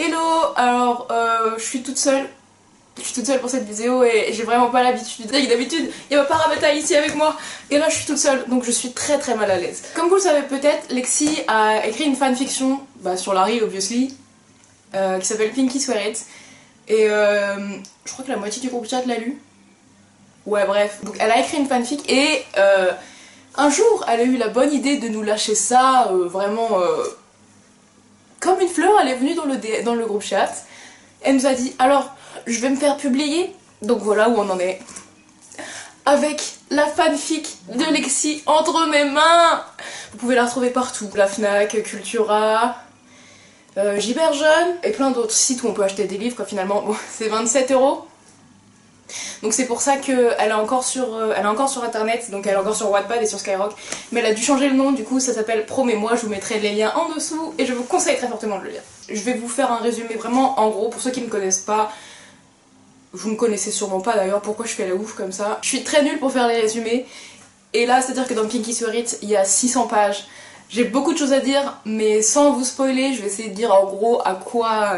Hello, alors je suis toute seule. Je suis toute seule pour cette vidéo et j'ai vraiment pas l'habitude. D'habitude, il y a ma parabata ici avec moi et là je suis toute seule donc je suis très mal à l'aise. Comme vous le savez peut-être, Lexi a écrit une fanfiction sur Larry obviously qui s'appelle Pinky Swear It et je crois que la moitié du groupe chat l'a lu. Ouais bref, donc elle a écrit une fanfic et un jour elle a eu la bonne idée de nous lâcher ça vraiment comme une fleur. Elle est venue dans le groupe chat. Elle nous a dit alors je vais me faire publier, donc voilà où on en est. Avec la fanfic de Lexi entre mes mains. Vous pouvez la retrouver partout. La Fnac, Cultura, Giberjeune et plein d'autres sites où on peut acheter des livres quoi finalement. Bon, c'est 27 €. Donc c'est pour ça qu'elle est encore sur internet, donc elle est encore sur Wattpad et sur Skyrock. Mais elle a dû changer le nom, du coup ça s'appelle Promets-moi, je vous mettrai les liens en dessous et je vous conseille très fortement de le lire. Je vais vous faire un résumé vraiment en gros, pour ceux qui ne me connaissent pas. Vous me connaissez sûrement pas d'ailleurs, pourquoi je fais la ouf comme ça. Je suis très nulle pour faire les résumés. Et là, c'est à dire que dans Pinky Swear It, il y a 600 pages. J'ai beaucoup de choses à dire, mais sans vous spoiler, je vais essayer de dire en gros à quoi...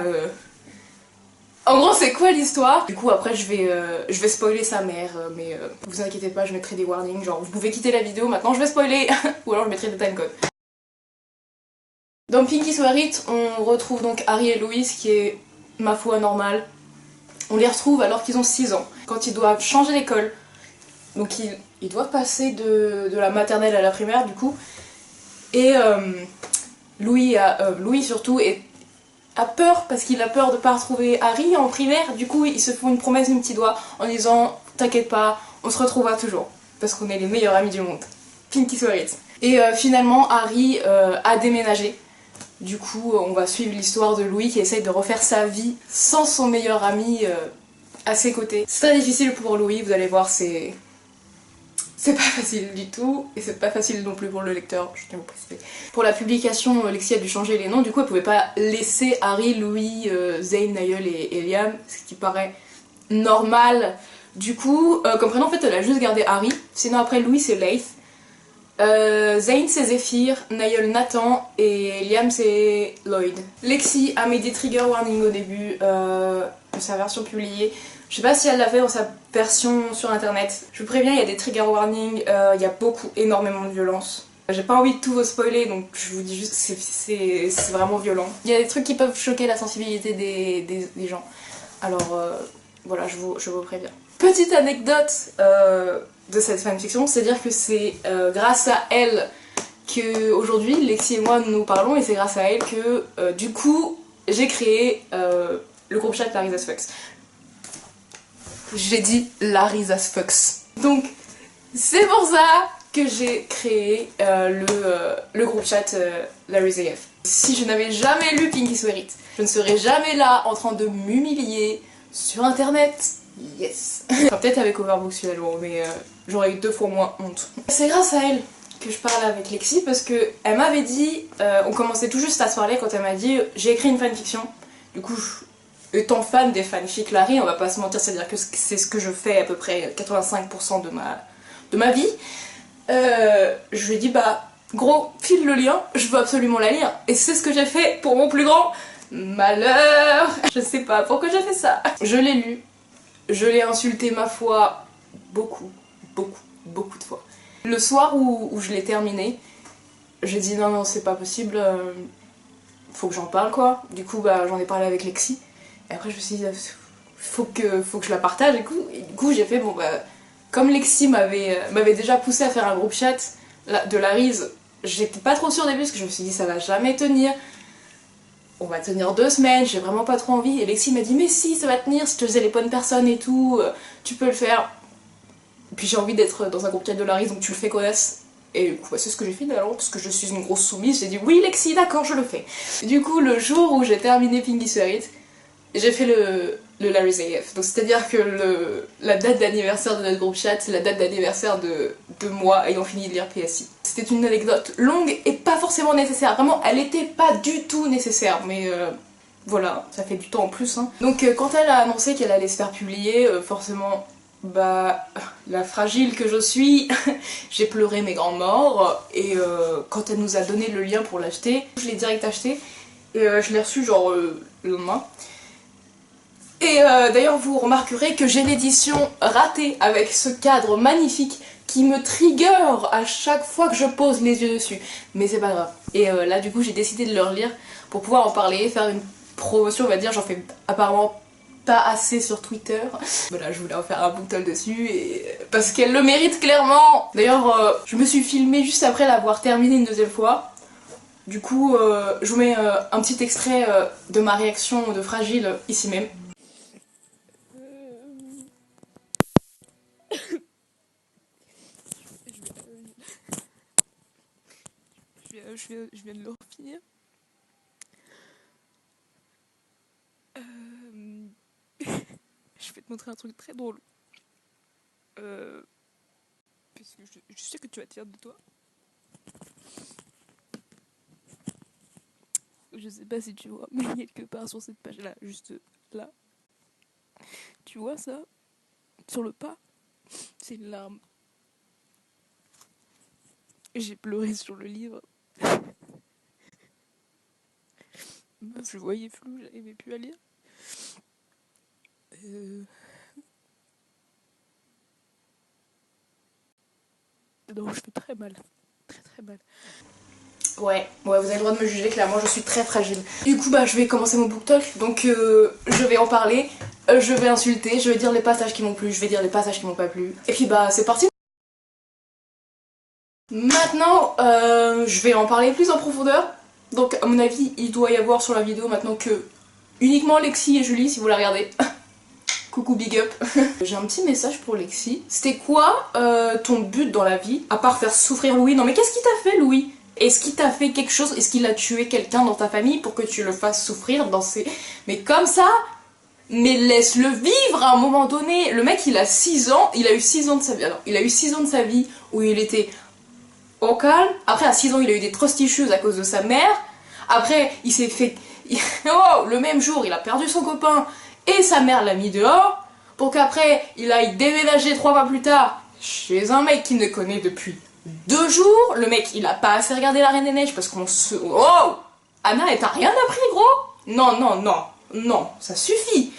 En gros, c'est quoi l'histoire. Du coup, après, je vais spoiler sa mère, mais vous inquiétez pas, je mettrai des warnings, genre vous pouvez quitter la vidéo, maintenant je vais spoiler, ou alors je mettrai des timecode. Dans Pinky Swear It, on retrouve donc Harry et Louise, qui est, ma foi, normal. On les retrouve alors qu'ils ont 6 ans, quand ils doivent changer d'école. Donc ils doivent passer de la maternelle à la primaire du coup. Et Louis surtout a peur parce qu'il a peur de pas retrouver Harry en primaire. Du coup ils se font une promesse du petit doigt en disant t'inquiète pas, on se retrouvera toujours. Parce qu'on est les meilleurs amis du monde. Pinky Swear It. Et finalement Harry a déménagé. Du coup, on va suivre l'histoire de Louis qui essaye de refaire sa vie sans son meilleur ami à ses côtés. C'est très difficile pour Louis, vous allez voir, c'est pas facile du tout. Et c'est pas facile non plus pour le lecteur, je tiens à vous préciser. Pour la publication, Lexi a dû changer les noms, du coup elle pouvait pas laisser Harry, Louis, Zayn, Niall et Liam, ce qui paraît normal. Du coup, comme prénom en fait elle a juste gardé Harry, sinon après Louis c'est Leith. Zayn c'est Zephyr, Niall Nathan et Liam c'est Lloyd. Lexi a mis des trigger warnings au début de sa version publiée. Je sais pas si elle l'a fait dans sa version sur internet. Je vous préviens, il y a des trigger warnings, il y a énormément de violence. J'ai pas envie de tout vous spoiler donc je vous dis juste c'est vraiment violent. Il y a des trucs qui peuvent choquer la sensibilité des gens. Alors voilà, je vous préviens. Petite anecdote de cette fanfiction, c'est-à-dire que c'est grâce à elle que aujourd'hui Lexi et moi nous parlons et c'est grâce à elle que du coup j'ai créé le groupe chat Larry's as Fucks. J'ai dit Larry's as Fucks. Donc c'est pour ça que j'ai créé le groupe chat Larry's AF. Si je n'avais jamais lu Pinky Swear It, je ne serais jamais là en train de m'humilier sur internet. Yes. Enfin, peut-être avec Overbook finalement, mais j'aurais eu 2 fois moins honte. C'est grâce à elle que je parle avec Lexi parce que elle m'avait dit, on commençait tout juste à se parler quand elle m'a dit j'ai écrit une fanfiction. Du coup, étant fan des fanfics Larry, on va pas se mentir, c'est-à-dire que c'est ce que je fais à peu près 85% de ma vie. Je lui ai dit bah gros, file le lien, je veux absolument la lire. Et c'est ce que j'ai fait pour mon plus grand malheur. Je sais pas pourquoi j'ai fait ça. Je l'ai lu. Je l'ai insulté ma foi beaucoup de fois. Le soir où je l'ai terminé, j'ai dit non c'est pas possible, faut que j'en parle quoi. Du coup bah j'en ai parlé avec Lexi. Et après je me suis dit faut que je la partage et du coup j'ai fait bon bah comme Lexi m'avait déjà poussé à faire un groupe chat de Larry's, j'étais pas trop sûre au début parce que je me suis dit ça va jamais tenir. On va tenir 2 semaines, j'ai vraiment pas trop envie. Et Lexi m'a dit mais si ça va tenir, si tu faisais les bonnes personnes et tout, tu peux le faire. Et puis j'ai envie d'être dans un groupe chat de Larry donc tu le fais connaisse. Et du coup bah, c'est ce que j'ai fait d'ailleurs parce que je suis une grosse soumise, j'ai dit oui Lexi d'accord je le fais. Et du coup le jour où j'ai terminé Pinky Swear It, j'ai fait le Larry's AF. Donc c'est à dire que la date d'anniversaire de notre groupe chat c'est la date d'anniversaire de moi ayant fini de lire PSI. C'était une anecdote longue et pas forcément nécessaire, vraiment elle était pas du tout nécessaire mais voilà, ça fait du temps en plus hein. Donc quand elle a annoncé qu'elle allait se faire publier, forcément bah la fragile que je suis, j'ai pleuré mes grands morts et quand elle nous a donné le lien pour l'acheter, je l'ai direct acheté et je l'ai reçu genre le lendemain. Et d'ailleurs vous remarquerez que j'ai l'édition ratée avec ce cadre magnifique qui me trigger à chaque fois que je pose les yeux dessus. Mais c'est pas grave. Et là du coup j'ai décidé de le relire pour pouvoir en parler, faire une promotion on va dire, j'en fais apparemment pas assez sur Twitter. Voilà, je voulais en faire un boucle dessus et parce qu'elle le mérite clairement. D'ailleurs, je me suis filmée juste après l'avoir terminé une deuxième fois. Du coup, je vous mets un petit extrait de ma réaction de Fragile ici même. Je viens de le finir. Je vais te montrer un truc très drôle. Parce que je sais que tu vas te fier de toi. Je sais pas si tu vois, mais quelque part sur cette page-là, juste là. Tu vois ça? Sur le pas, c'est une larme. J'ai pleuré sur le livre. Je voyais flou, j'arrivais plus à lire. Non, je fais très mal. Très mal. Ouais, vous avez le droit de me juger, clairement je suis très fragile. Du coup bah je vais commencer mon book talk, donc je vais en parler, je vais insulter, je vais dire les passages qui m'ont plu, je vais dire les passages qui m'ont pas plu. Et puis bah c'est parti. Maintenant je vais en parler plus en profondeur. Donc à mon avis il doit y avoir sur la vidéo maintenant que uniquement Lexi et Julie si vous la regardez. Coucou big up. J'ai un petit message pour Lexi. C'était quoi ton but dans la vie à part faire souffrir Louis? Non mais qu'est-ce qui t'a fait Louis? Est-ce qu'il t'a fait quelque chose? Est-ce qu'il a tué quelqu'un dans ta famille pour que tu le fasses souffrir dans ses... Mais comme ça? Mais laisse-le vivre à un moment donné. Le mec il a 6 ans, il a eu 6 ans de sa vie. Alors il a eu 6 ans de sa vie où il était au calme. Après à 6 ans il a eu des trust issues à cause de sa mère. Après il s'est fait... Oh, le même jour il a perdu son copain et sa mère l'a mis dehors. Pour qu'après il aille déménager 3 mois plus tard chez un mec qu'il ne connaît depuis 2 jours. Le mec il a pas assez regardé la Reine des Neiges parce qu'on se... Oh Anna, t'as rien appris gros? Non, non, non, non, ça suffit.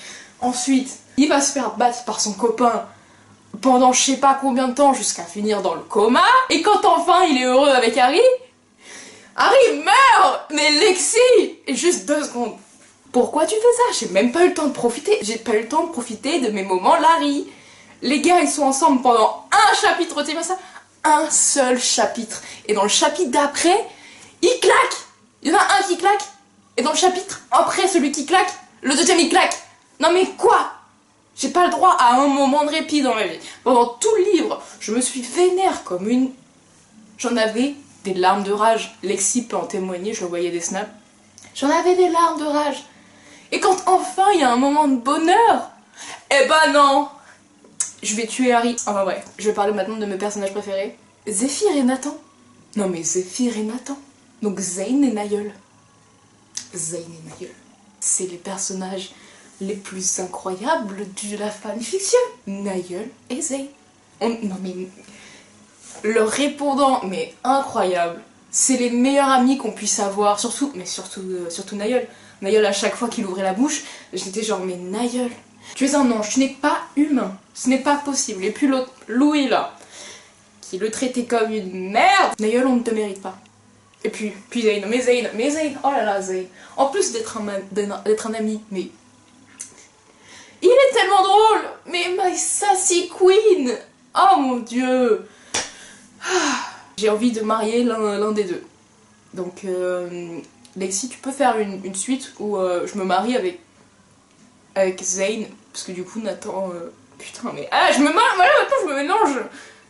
Ensuite, il va se faire battre par son copain pendant je sais pas combien de temps jusqu'à finir dans le coma. Et quand enfin il est heureux avec Harry, Harry meurt. Mais Lexi, juste 2 secondes. Pourquoi tu fais ça? J'ai même pas eu le temps de profiter. J'ai pas eu le temps de profiter de mes moments Larry. Les gars ils sont ensemble pendant un chapitre, tu vois ça? Un seul chapitre. Et dans le chapitre d'après, il claque. Il y en a un qui claque. Et dans le chapitre après celui qui claque, le deuxième il claque. Non mais quoi? J'ai pas le droit à un moment de répit dans ma vie. Pendant tout le livre, je me suis vénère comme une... J'en avais des larmes de rage. Lexi peut en témoigner, je voyais des snaps. J'en avais des larmes de rage. Et quand enfin il y a un moment de bonheur, eh ben non. Je vais tuer Harry. Enfin bref, je vais parler maintenant de mes personnages préférés. Zéphyr et Nathan. Non mais Zéphyr et Nathan. Donc Zane et Naël. Zane et Naël. C'est les personnages les plus incroyables de la fanfiction. Naël et Zane. Non mais... Leur répondant, mais incroyable. C'est les meilleurs amis qu'on puisse avoir. Surtout Naël. Naël à chaque fois qu'il ouvrait la bouche, j'étais genre mais Naël. Tu es un ange, tu n'es pas humain, ce n'est pas possible. Et puis l'autre, Louis là, qui le traitait comme une merde. Naël, on ne te mérite pas. Et puis Zane, mais Zane, oh là là Zane. En plus d'être un ami, mais... Il est tellement drôle. Mais my sassy queen. Oh mon dieu. J'ai envie de marier l'un des deux. Donc Lexi, tu peux faire une suite où je me marie avec Zane, parce que du coup Nathan... putain mais... Ah je me marie, voilà maintenant je me mélange.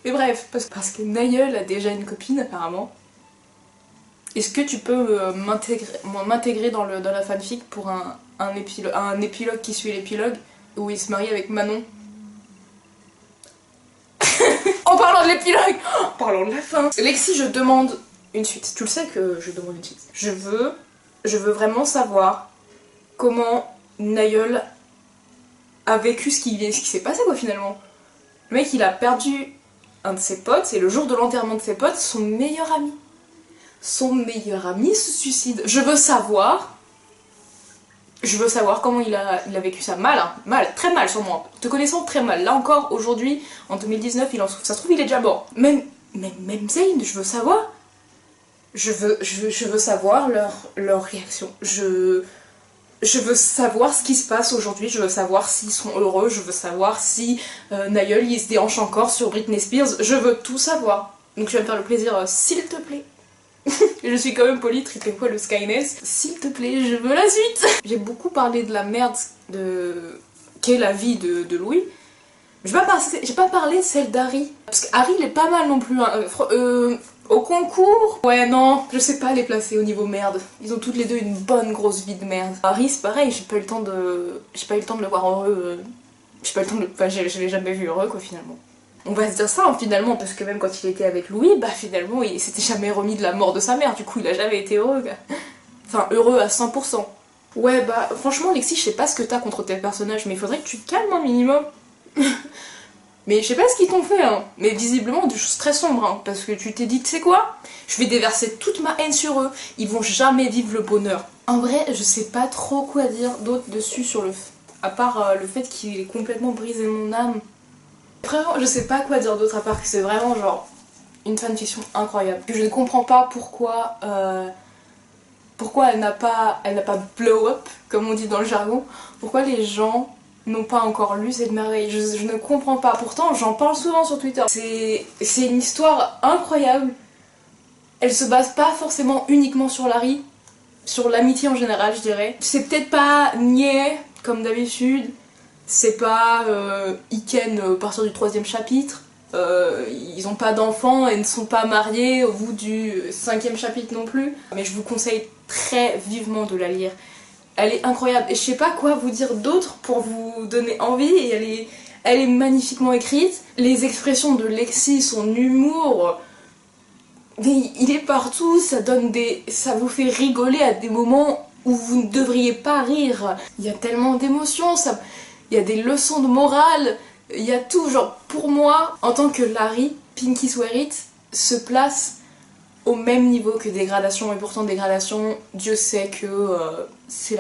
Mais bref, parce que Naël a déjà une copine apparemment. Est-ce que tu peux m'intégrer dans la fanfic pour un épilogue qui suit l'épilogue, où il se marie avec Manon? En parlant de l'épilogue, parlons de la fin. Lexi, je demande une suite. Tu le sais que je demande une suite. Je veux vraiment savoir comment Naël a vécu ce qui s'est passé quoi finalement. Le mec il a perdu un de ses potes et le jour de l'enterrement de ses potes, son meilleur ami se suicide. Je veux savoir Je veux savoir comment il a vécu ça. Mal, hein. Mal, très mal sûrement. Te connaissant très mal. Là encore, aujourd'hui, en 2019, ça se trouve il est déjà mort. Même Zayn, je veux savoir. Je veux savoir leur réaction. Je veux savoir ce qui se passe aujourd'hui, je veux savoir s'ils sont heureux, je veux savoir si Niall il se déhanche encore sur Britney Spears, je veux tout savoir. Donc je vais me faire le plaisir, s'il te plaît. Je suis quand même polie, triple le Skyness. S'il te plaît, je veux la suite. J'ai beaucoup parlé de la merde qu'est la vie de Louis. J'ai pas parlé de celle d'Harry. Parce qu'Harry il est pas mal non plus. Hein. Au concours, ouais non, je sais pas les placer au niveau merde. Ils ont toutes les deux une bonne grosse vie de merde. Harry c'est pareil, j'ai pas eu le temps de le voir heureux. Enfin je l'ai jamais vu heureux quoi finalement. On va se dire ça hein, finalement, parce que même quand il était avec Louis, bah finalement il s'était jamais remis de la mort de sa mère, du coup il a jamais été heureux. Enfin heureux à 100%. Ouais bah franchement Lexi, je sais pas ce que t'as contre tes personnages, mais il faudrait que tu te calmes un minimum. Mais je sais pas ce qu'ils t'ont fait, hein. Mais visiblement des choses très sombres, hein. Parce que tu t'es dit, tu sais quoi, je vais déverser toute ma haine sur eux, ils vont jamais vivre le bonheur. En vrai, je sais pas trop quoi dire d'autre dessus à part le fait qu'il ait complètement brisé mon âme. Vraiment, je sais pas quoi dire d'autre à part que c'est vraiment genre une fanfiction incroyable. Je ne comprends pas pourquoi elle n'a pas blow up, comme on dit dans le jargon. Pourquoi les gens n'ont pas encore lu cette merveille. Je ne comprends pas. Pourtant, j'en parle souvent sur Twitter. C'est une histoire incroyable. Elle se base pas forcément uniquement sur Larry, sur l'amitié en général, je dirais. C'est peut-être pas niais, comme d'habitude. C'est pas Iken à partir du 3e chapitre. Ils ont pas d'enfants et ne sont pas mariés au bout du 5e chapitre non plus. Mais je vous conseille très vivement de la lire. Elle est incroyable et je sais pas quoi vous dire d'autre pour vous donner envie et elle est magnifiquement écrite. Les expressions de Lexi, son humour, il est partout, ça vous fait rigoler à des moments où vous ne devriez pas rire. Il y a tellement d'émotions, il y a des leçons de morale, il y a tout. Genre pour moi, en tant que Larry, Pinky Swear It se place au même niveau que Dégradation, et pourtant Dégradation, Dieu sait que c'est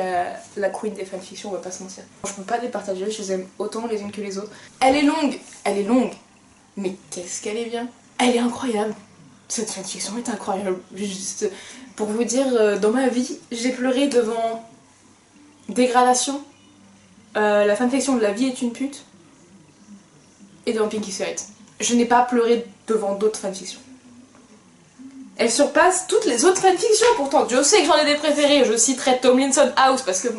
la queen des fanfictions, on va pas se mentir. Je peux pas les partager, je les aime autant les unes que les autres. Elle est longue, mais qu'est-ce qu'elle est bien. Elle est incroyable. Cette fanfiction est incroyable. Juste pour vous dire, dans ma vie, j'ai pleuré devant Dégradation, la fanfiction de La vie est une pute, et devant Pinky Swear It. Je n'ai pas pleuré devant d'autres fanfictions. Elle surpasse toutes les autres fanfictions, pourtant Dieu sait que j'en ai des préférés, je citerai Tomlinson House parce que...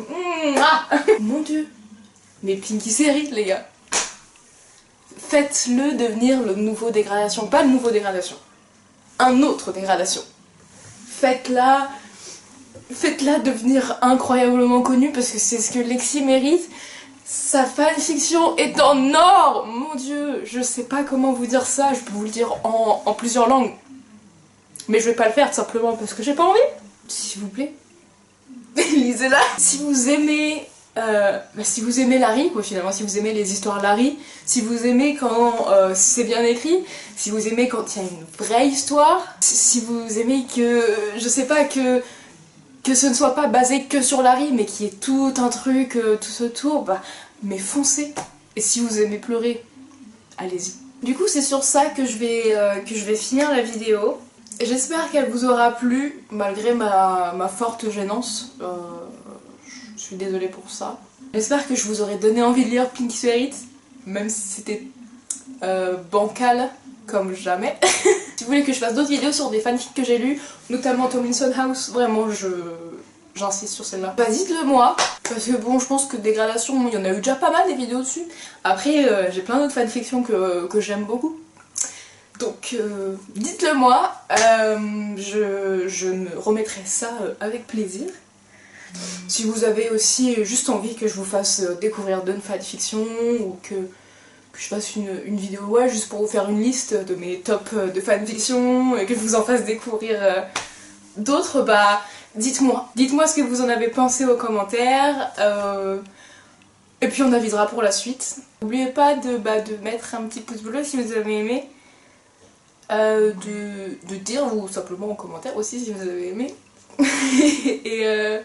Mon dieu. Mais Pinky Swear It les gars. Faites-le devenir le nouveau Dégradation, pas le nouveau Dégradation. Un autre Dégradation. Faites-la devenir incroyablement connue parce que c'est ce que Lexi mérite. Sa fanfiction est en or. Mon dieu, je sais pas comment vous dire ça, je peux vous le dire en plusieurs langues. Mais je vais pas le faire tout simplement parce que j'ai pas envie. S'il vous plaît, lisez-la. Si vous aimez Larry, quoi, finalement, si vous aimez les histoires Larry, si vous aimez quand c'est bien écrit, si vous aimez quand il y a une vraie histoire, si vous aimez que, je sais pas, que ce ne soit pas basé que sur Larry, mais qu'il y ait tout un truc, tout autour, bah, mais foncez. Et si vous aimez pleurer, allez-y. Du coup, c'est sur ça que je vais finir la vidéo. J'espère qu'elle vous aura plu, malgré ma forte gênance. Je suis désolée pour ça. J'espère que je vous aurai donné envie de lire Pinky Swear It, même si c'était bancal comme jamais. Si vous voulez que je fasse d'autres vidéos sur des fanfics que j'ai lus, notamment Tomlinson House, vraiment j'insiste sur celle-là. Bah dites-le moi, parce que bon je pense que Dégradation, il y en a eu déjà pas mal des vidéos dessus. Après j'ai plein d'autres fanfictions que j'aime beaucoup. Donc dites-le moi, je me remettrai ça avec plaisir. Si vous avez aussi juste envie que je vous fasse découvrir d'autres fanfictions ou que je fasse une vidéo ouais, juste pour vous faire une liste de mes tops de fanfictions et que je vous en fasse découvrir d'autres, bah dites-moi. Dites-moi ce que vous en avez pensé aux commentaires et puis on avisera pour la suite. N'oubliez pas de mettre un petit pouce bleu si vous avez aimé, de dire ou simplement en commentaire aussi si vous avez aimé. Et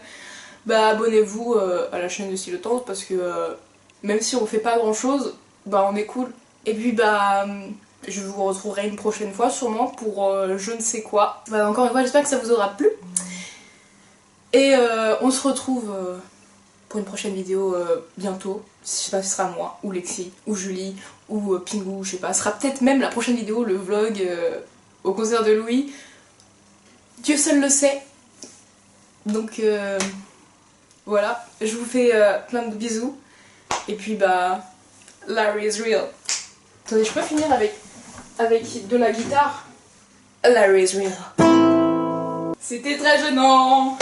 bah abonnez-vous à la chaîne de Stylotanz parce que même si on fait pas grand chose, bah on est cool. Et puis bah je vous retrouverai une prochaine fois sûrement pour je ne sais quoi. Bah, encore une fois j'espère que ça vous aura plu. Et on se retrouve pour une prochaine vidéo bientôt. Je sais pas si ce sera moi, ou Lexi, ou Julie, ou Pingu, je sais pas. Ce sera peut-être même la prochaine vidéo, le vlog au concert de Louis. Dieu seul le sait. Donc voilà, je vous fais plein de bisous. Et puis bah, Larry is real. Attendez, je peux finir avec de la guitare. Larry is real. C'était très gênant.